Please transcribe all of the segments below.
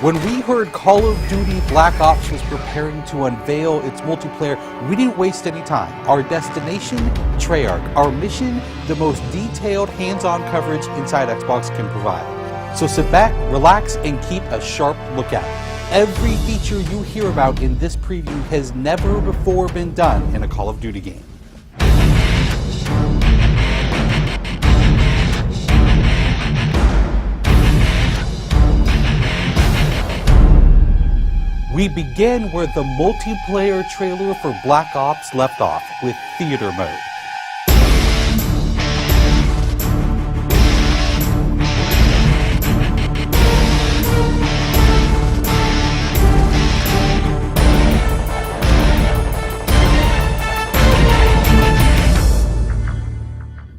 When we heard Call of Duty Black Ops was preparing to unveil its multiplayer, we didn't waste any time. Our destination, Treyarch. Our mission, the most detailed hands-on coverage inside Xbox can provide. So sit back, relax, and keep a sharp lookout. Every feature you hear about in this preview has never before been done in a Call of Duty game. We begin where the multiplayer trailer for Black Ops left off, with theater mode.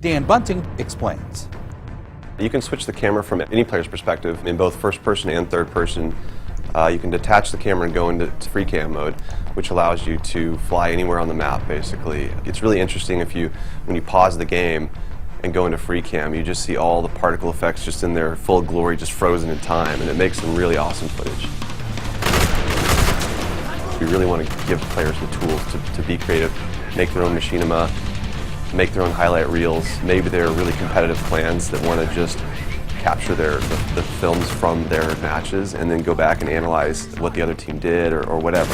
Dan Bunting explains. You can switch the camera from any player's perspective in both first person and third person. You can detach the camera and go into free cam mode, which allows you to fly anywhere on the map, basically. It's really interesting when you pause the game and go into free cam, you just see all the particle effects just in their full glory, just frozen in time, and it makes some really awesome footage. We really want to give players the tools to be creative, make their own machinima, make their own highlight reels. Maybe they're really competitive clans that want to just capture the films from their matches and then go back and analyze what the other team did or whatever.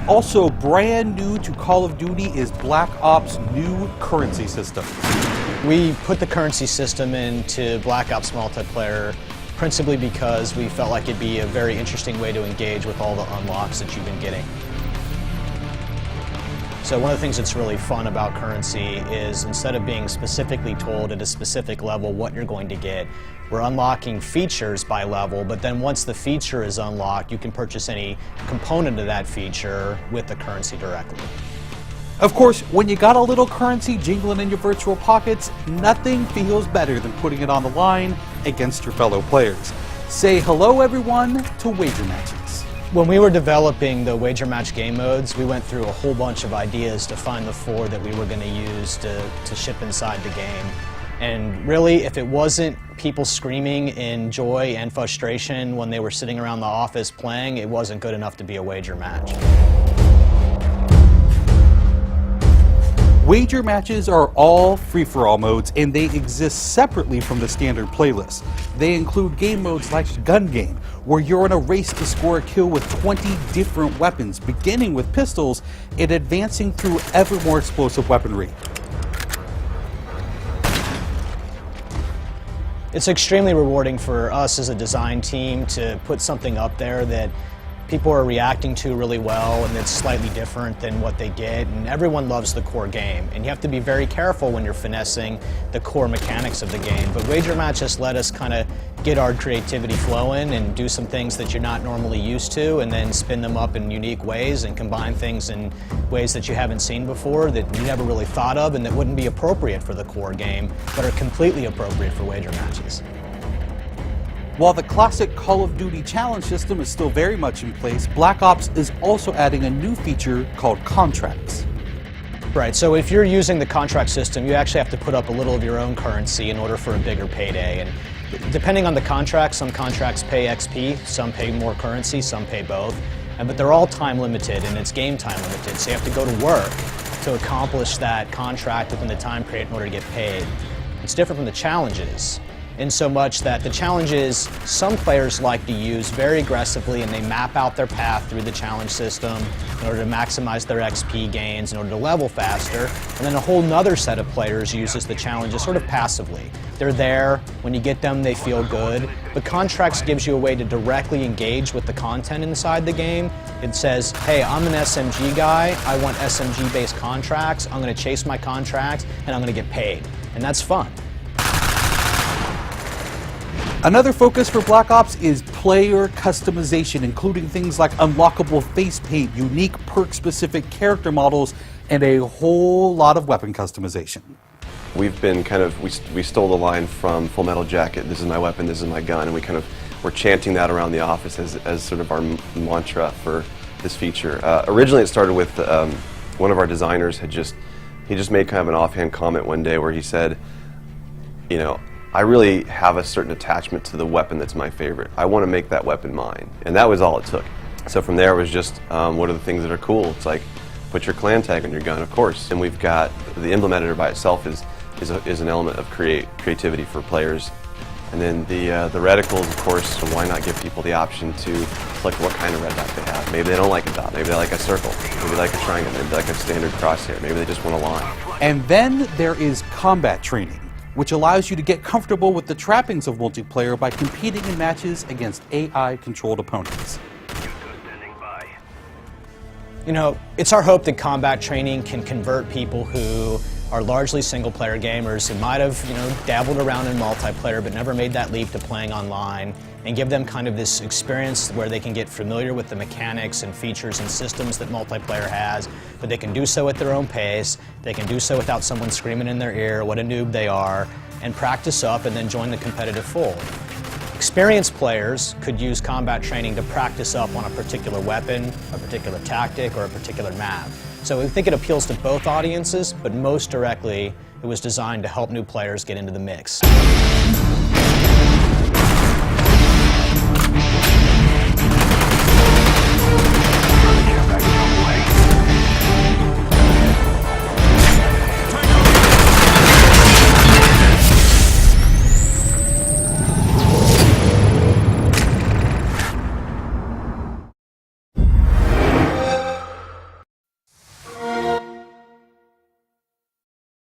Also brand new to Call of Duty is Black Ops' new currency system. We put the currency system into Black Ops multiplayer principally because we felt like it'd be a very interesting way to engage with all the unlocks that you've been getting. So one of the things that's really fun about currency is instead of being specifically told at a specific level what you're going to get, we're unlocking features by level, but then once the feature is unlocked, you can purchase any component of that feature with the currency directly. Of course, when you got a little currency jingling in your virtual pockets, nothing feels better than putting it on the line against your fellow players. Say hello, everyone, to wager matches. When we were developing the wager match game modes, we went through a whole bunch of ideas to find the 4 that we were going to use to ship inside the game. And really, if it wasn't people screaming in joy and frustration when they were sitting around the office playing, it wasn't good enough to be a wager match. Wager matches are all free-for-all modes, and they exist separately from the standard playlist. They include game modes like Gun Game, where you're in a race to score a kill with 20 different weapons, beginning with pistols and advancing through ever more explosive weaponry. It's extremely rewarding for us as a design team to put something up there that people are reacting to really well and it's slightly different than what they get, and everyone loves the core game. And you have to be very careful when you're finessing the core mechanics of the game. But wager matches let us kind of get our creativity flowing and do some things that you're not normally used to, and then spin them up in unique ways and combine things in ways that you haven't seen before, that you never really thought of, and that wouldn't be appropriate for the core game, but are completely appropriate for wager matches. While the classic Call of Duty challenge system is still very much in place, Black Ops is also adding a new feature called contracts. Right, so if you're using the contract system, you actually have to put up a little of your own currency in order for a bigger payday. And depending on the contract, some contracts pay XP, some pay more currency, some pay both. But they're all time limited, and it's game time limited, so you have to go to work to accomplish that contract within the time period in order to get paid. It's different from the challenges, in so much that the challenges some players like to use very aggressively, and they map out their path through the challenge system in order to maximize their XP gains, in order to level faster. And then a whole nother set of players uses the challenges sort of passively. They're there, when you get them they feel good, but contracts gives you a way to directly engage with the content inside the game. It says, hey, I'm an SMG guy, I want SMG based contracts, I'm going to chase my contracts and I'm going to get paid. And that's fun. Another focus for Black Ops is player customization, including things like unlockable face paint, unique perk-specific character models, and a whole lot of weapon customization. We've been we stole the line from Full Metal Jacket, this is my weapon, this is my gun, and we're chanting that around the office as sort of our mantra for this feature. Originally it started with one of our designers he just made kind of an offhand comment one day where he said, you know, I really have a certain attachment to the weapon that's my favorite. I want to make that weapon mine, and that was all it took. So from there it was just, what are the things that are cool? It's like, put your clan tag on your gun, of course. And we've got, the emblem editor by itself is an element of creativity for players. And then the reticles, of course, so why not give people the option to select what kind of red dot they have. Maybe they don't like a dot, maybe they like a circle, maybe they like a triangle, maybe they like a standard crosshair, maybe they just want a line. And then there is combat training, which allows you to get comfortable with the trappings of multiplayer by competing in matches against AI-controlled opponents. You know, it's our hope that combat training can convert people who are largely single-player gamers who might have, dabbled around in multiplayer but never made that leap to playing online, and give them kind of this experience where they can get familiar with the mechanics and features and systems that multiplayer has, but they can do so at their own pace, they can do so without someone screaming in their ear what a noob they are, and practice up and then join the competitive fold. Experienced players could use combat training to practice up on a particular weapon, a particular tactic, or a particular map. So we think it appeals to both audiences, but most directly, it was designed to help new players get into the mix.